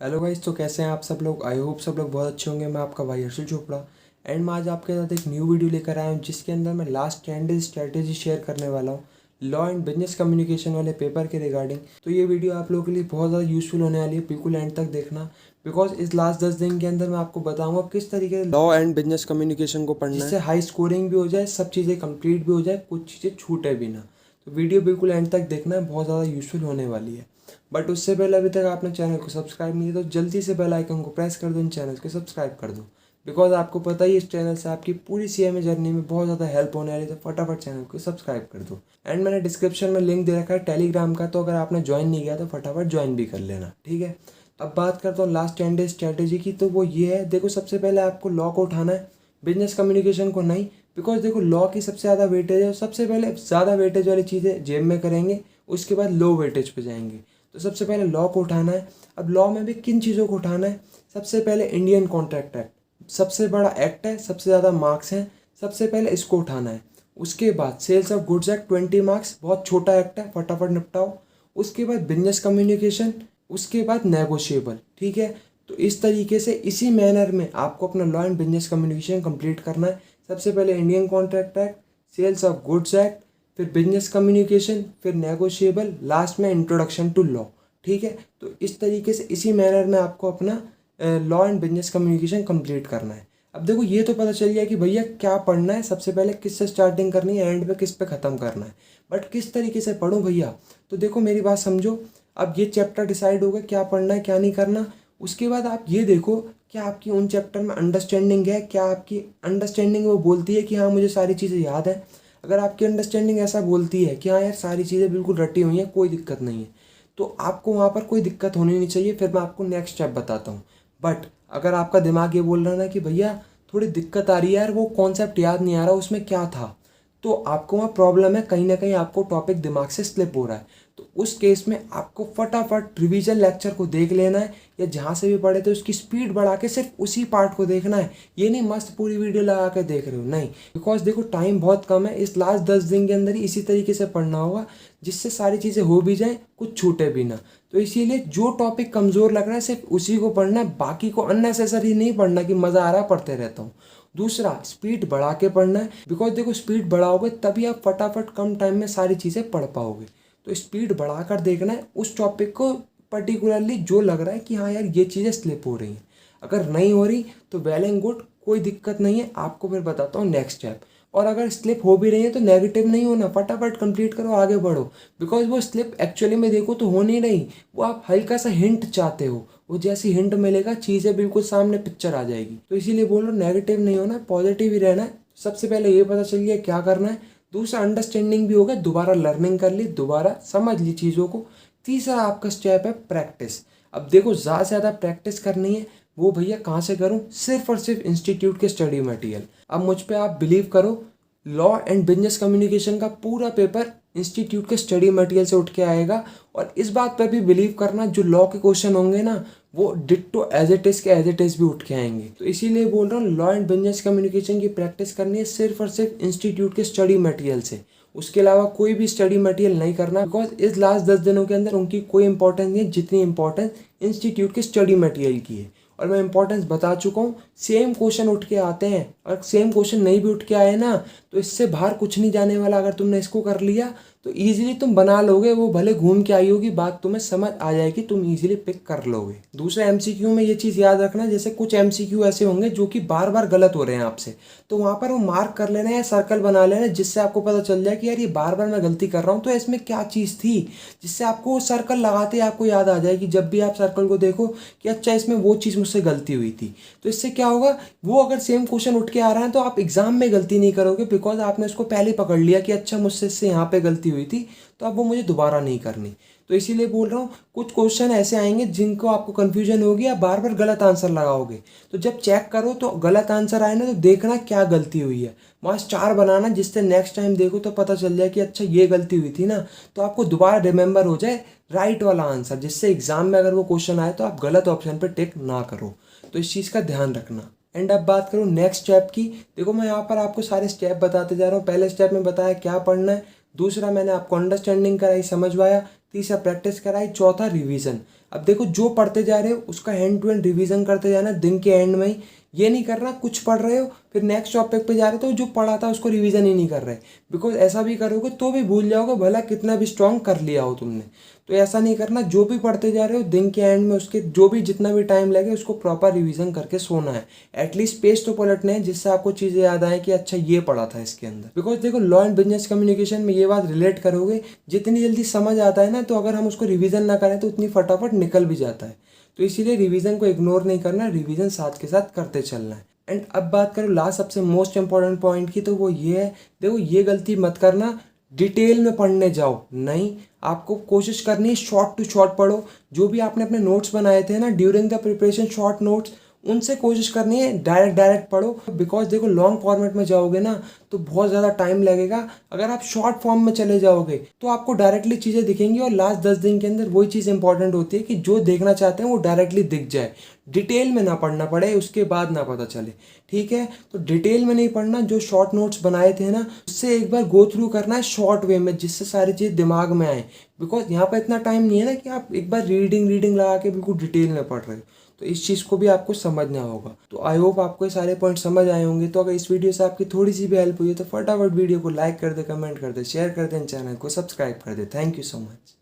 Hello guys, तो कैसे हैं आप सब लोग। आई होप सब लोग बहुत अच्छे होंगे। मैं आपका भाई हर्षल चोपड़ा एंड मैं आज आपके साथ एक न्यू वीडियो लेकर आया हूँ जिसके अंदर मैं लास्ट 10 डेज स्ट्रैटेजी शेयर करने वाला हूँ लॉ एंड बिजनेस कम्युनिकेशन वाले पेपर के रिगार्डिंग। तो ये वीडियो आप लोगों के लिए बहुत ज़्यादा यूजफुल होने वाली है, बिल्कुल एंड तक देखना। बिकॉज इस लास्ट 10 दिन के अंदर मैं आपको बताऊंगा किस तरीके से लॉ एंड बिजनेस कम्युनिकेशन को पढ़ना है जिससे हाई स्कोरिंग भी हो जाए, सब चीज़ें कंप्लीट भी हो जाए, कुछ चीज़ें छूटे भी ना। तो वीडियो बिल्कुल एंड तक देखना है, बहुत ज़्यादा यूजफुल होने वाली है। बट उससे पहले अभी तक आपने चैनल को सब्सक्राइब नहीं किया तो जल्दी से बेल आइकन को प्रेस कर दो, इन चैनल को सब्सक्राइब कर दो। बिकॉज आपको पता ही इस चैनल से आपकी पूरी सीएमए जर्नी में बहुत ज़्यादा हेल्प होने वाली है, तो फटाफट चैनल को सब्सक्राइब कर दो। एंड मैंने डिस्क्रिप्शन में लिंक दे रखा है टेलीग्राम का, तो अगर आपने ज्वाइन नहीं किया तो फटाफट ज्वाइन भी कर लेना, ठीक है। अब बात करता हूँ लास्ट 10 डेज स्ट्रैटेजी की, तो वो ये है। देखो, सबसे पहले आपको लॉ को उठाना है, बिजनेस कम्युनिकेशन को नहीं। बिकॉज देखो, लॉ की सबसे ज़्यादा वेटेज है। सबसे पहले ज़्यादा वेटेज वाली चीज़ें जेब में करेंगे, उसके बाद लो वेटेज पे जाएंगे। तो सबसे पहले लॉ को उठाना है। अब लॉ में भी किन चीज़ों को उठाना है? सबसे पहले इंडियन कॉन्ट्रैक्ट एक्ट, सबसे बड़ा एक्ट है, सबसे ज़्यादा मार्क्स हैं, सबसे पहले इसको उठाना है। उसके बाद sales of goods act 20 marks, बहुत छोटा एक्ट है, फटाफट निपटाओ। उसके बाद बिजनेस कम्युनिकेशन, उसके बाद नेगोशिएबल, ठीक है। तो इस तरीके से इसी मैनर में आपको अपना law and business communication complete करना है। सबसे पहले Indian contract act, sales of goods act, फिर बिजनेस कम्युनिकेशन, फिर नेगोशिएबल, लास्ट में इंट्रोडक्शन टू लॉ, ठीक है। तो इस तरीके से इसी मैनर में आपको अपना law and business communication complete करना है। अब देखो, ये तो पता चल गया कि भैया क्या पढ़ना है, सबसे पहले किससे स्टार्टिंग करनी है, एंड पे किस पे ख़त्म करना है। बट किस तरीके से पढ़ूँ भैया? तो देखो, मेरी बात समझो। अब ये चैप्टर डिसाइड होगा क्या पढ़ना है क्या नहीं करना। उसके बाद आप ये देखो, क्या आपकी उन चैप्टर में अंडरस्टैंडिंग है, क्या आपकी अंडरस्टैंडिंग वो बोलती है कि हाँ मुझे सारी चीज़ें याद है। अगर आपकी अंडरस्टैंडिंग ऐसा बोलती है कि हाँ यार सारी चीज़ें बिल्कुल रटी हुई हैं, कोई दिक्कत नहीं है, तो आपको वहाँ पर कोई दिक्कत होनी नहीं चाहिए। फिर मैं आपको नेक्स्ट स्टेप बताता हूँ। बट अगर आपका दिमाग ये बोल रहा है ना कि भैया थोड़ी दिक्कत आ रही है यार, वो कॉन्सेप्ट याद नहीं आ रहा, उसमें क्या था, तो आपको वहाँ प्रॉब्लम है, कहीं ना कहीं आपको टॉपिक दिमाग से स्लिप हो रहा है। तो उस केस में आपको फटाफट रिवीजन लेक्चर को देख लेना है, या जहाँ से भी पढ़े थे उसकी स्पीड बढ़ा के सिर्फ उसी पार्ट को देखना है। ये नहीं मस्त पूरी वीडियो लगा के देख रहे हो, नहीं। बिकॉज देखो, टाइम बहुत कम है, इस लास्ट 10 दिन के अंदर ही इसी तरीके से पढ़ना होगा जिससे सारी चीज़ें हो भी जाएँ, कुछ छूटे भी ना। तो इसीलिए जो टॉपिक कमज़ोर लग रहा है सिर्फ उसी को पढ़ना है, बाकी को अननेसेसरी नहीं पढ़ना कि मज़ा आ रहा है पढ़ते रहता हूँ। दूसरा, स्पीड बढ़ा के पढ़ना है। बिकॉज देखो, स्पीड बढ़ाओगे तभी आप फटाफट कम टाइम में सारी चीज़ें पढ़ पाओगे। तो स्पीड बढ़ाकर देखना है उस टॉपिक को पर्टिकुलरली जो लग रहा है कि हाँ यार ये चीज़ें स्लिप हो रही हैं। अगर नहीं हो रही तो वेल एंड गुड, कोई दिक्कत नहीं है। आपको फिर बताता हूँ नेक्स्ट स्टेप। और अगर स्लिप हो भी रही है तो नेगेटिव नहीं होना, फटाफट कंप्लीट करो, आगे बढ़ो। बिकॉज वो स्लिप एक्चुअली में देखो तो हो नहीं रही, वो आप हल्का सा हिंट चाहते हो, वो जैसी हिंट मिलेगा चीज़ें बिल्कुल सामने पिक्चर आ जाएगी। तो इसीलिए बोल रहा हूँ नेगेटिव नहीं होना, पॉजिटिव ही रहना है। सबसे पहले ये पता चल गया क्या करना है। दूसरा, अंडरस्टैंडिंग भी होगा, दोबारा लर्निंग कर ली, दोबारा समझ ली चीज़ों को। तीसरा आपका स्टेप है प्रैक्टिस। अब देखो, ज़्यादा से ज़्यादा प्रैक्टिस करनी है। वो भैया कहाँ से करूँ? सिर्फ और सिर्फ इंस्टीट्यूट के स्टडी मटेरियल। अब मुझ पे आप बिलीव करो, लॉ एंड बिजनेस कम्युनिकेशन का पूरा पेपर इंस्टीट्यूट के स्टडी मटेरियल से उठ के आएगा। और इस बात पर भी बिलीव करना, जो लॉ के क्वेश्चन होंगे ना, वो डिट्टो एज इट इज़ के एज इट इज़ भी उठ के आएंगे। तो इसीलिए बोल रहा हूँ, लॉ एंड बिजनेस कम्युनिकेशन की प्रैक्टिस करनी है सिर्फ और सिर्फ इंस्टीट्यूट के स्टडी मटेरियल से। उसके अलावा कोई भी स्टडी मटेरियल नहीं करना। बिकॉज इस लास्ट 10 दिनों के अंदर उनकी कोई इंपॉर्टेंस नहीं है जितनी इंपॉर्टेंस इंस्टीट्यूट के स्टडी मटेरियल की है। और मैं इंपॉर्टेंस बता चुका हूँ। सेम क्वेश्चन उठ के आते हैं, और सेम क्वेश्चन नहीं भी उठ के आए ना, तो इससे बाहर कुछ नहीं जाने वाला। अगर तुमने इसको कर लिया तो इजीली तुम बना लोगे, वो भले घूम के आई होगी, बात तुम्हें समझ आ जाएगी, तुम इजीली पिक कर लोगे। दूसरा, एमसीक्यू में ये चीज़ याद रखना, जैसे कुछ एमसीक्यू ऐसे होंगे जो कि बार बार गलत हो रहे हैं आपसे, तो वहाँ पर वो मार्क कर लेना या सर्कल बना लेना, जिससे आपको पता चल जाए कि यार ये बार बार मैं गलती कर रहा हूँ, तो इसमें क्या चीज़ थी, जिससे आपको सर्कल लगाते ही आपको याद आ जाए कि जब भी आप सर्कल को देखो कि अच्छा इसमें वो चीज़ मुझसे गलती हुई थी। तो इससे क्या होगा, वो अगर सेम क्वेश्चन उठ के आ रहा है तो आप एग्जाम में गलती नहीं करोगे, बिकॉज आपने उसको पहले ही पकड़ लिया कि अच्छा मुझसे इससे यहाँ पे गलती हुई थी, तो अब वो मुझे दोबारा नहीं करनी। तो इसीलिए बोल रहा हूँ, कुछ क्वेश्चन ऐसे आएंगे जिनको आपको कन्फ्यूजन होगी, आप बार बार गलत आंसर लगाओगे। तो जब चेक करो तो गलत आंसर आए ना, तो देखना क्या गलती हुई है, वहाँ स्टार बनाना, जिससे नेक्स्ट टाइम देखो तो पता चल जाए कि अच्छा ये गलती हुई थी ना, तो आपको दोबारा रिमेंबर हो जाए राइट वाला आंसर, जिससे एग्जाम में अगर वो क्वेश्चन आए तो आप गलत ऑप्शन पर टिक ना करो। तो इस चीज़ का ध्यान रखना। एंड अब बात करूँ नेक्स्ट स्टेप की। देखो, मैं यहाँ पर आपको सारे स्टेप बताते जा रहा हूँ। पहले स्टेप में बताया क्या पढ़ना है, दूसरा मैंने आपको अंडरस्टैंडिंग कराई, समझवाया, तीसरा प्रैक्टिस कराई, चौथा रिवीजन। अब देखो जो पढ़ते जा रहे हो उसका हैंड टू हैंड रिवीजन करते जाना दिन के एंड में ही। ये नहीं करना कुछ पढ़ रहे हो फिर नेक्स्ट टॉपिक पे जा रहे हो तो जो पढ़ा था उसको रिवीजन ही नहीं कर रहे, बिकॉज ऐसा भी करोगे तो भी भूल जाओगे भला कितना भी स्ट्रॉन्ग कर लिया हो तुमने। तो ऐसा नहीं करना, जो भी पढ़ते जा रहे हो दिन के एंड में उसके जो भी जितना भी टाइम लगे उसको प्रॉपर रिवीजन करके सोना है। एटलीस्ट पेज तो पलटने हैं जिससे आपको चीज़ें याद आए कि अच्छा ये पढ़ा था इसके अंदर। बिकॉज देखो लॉ एंड बिजनेस कम्युनिकेशन में ये बात रिलेट करोगे, जितनी जल्दी समझ आता है ना तो अगर हम उसको रिवीजन ना करें तो उतनी फटाफट निकल भी जाता है। तो इसीलिए रिवीजन को इग्नोर नहीं करना, रिवीजन साथ के साथ करते चलना है। एंड अब बात करो लास्ट सबसे मोस्ट इंपॉर्टेंट पॉइंट की, तो वो ये है, देखो ये गलती मत करना डिटेल में पढ़ने जाओ, नहीं। आपको कोशिश करनी है शॉर्ट टू शॉर्ट पढ़ो। जो भी आपने अपने नोट्स बनाए थे ना during the preparation, short notes, उनसे कोशिश करनी है डायरेक्ट पढ़ो। बिकॉज देखो लॉन्ग फॉर्मेट में जाओगे ना तो बहुत ज़्यादा टाइम लगेगा। अगर आप शॉर्ट फॉर्म में चले जाओगे तो आपको डायरेक्टली चीज़ें दिखेंगी, और लास्ट 10 दिन के अंदर वही चीज़ इंपॉर्टेंट होती है कि जो देखना चाहते हैं वो डायरेक्टली दिख जाए, डिटेल में ना पढ़ना पड़े उसके बाद ना पता चले। ठीक है, तो डिटेल में नहीं पढ़ना, जो शॉर्ट नोट्स बनाए थे ना उससे एक बार गो थ्रू करना है शॉर्ट वे में, जिससे सारी चीज़ दिमाग में आए। बिकॉज यहाँ पर इतना टाइम नहीं है ना कि आप एक बार रीडिंग लगा के बिल्कुल डिटेल में पढ़ रहे हो, तो इस चीज़ को भी आपको समझना होगा। तो आई होप आपको ये सारे पॉइंट समझ आए होंगे। तो अगर इस वीडियो से आपकी थोड़ी सी भी हेल्प हुई है तो फटाफट वीडियो को लाइक कर दे, कमेंट कर दे, शेयर कर दें, चैनल को सब्सक्राइब कर दे। Thank you so much.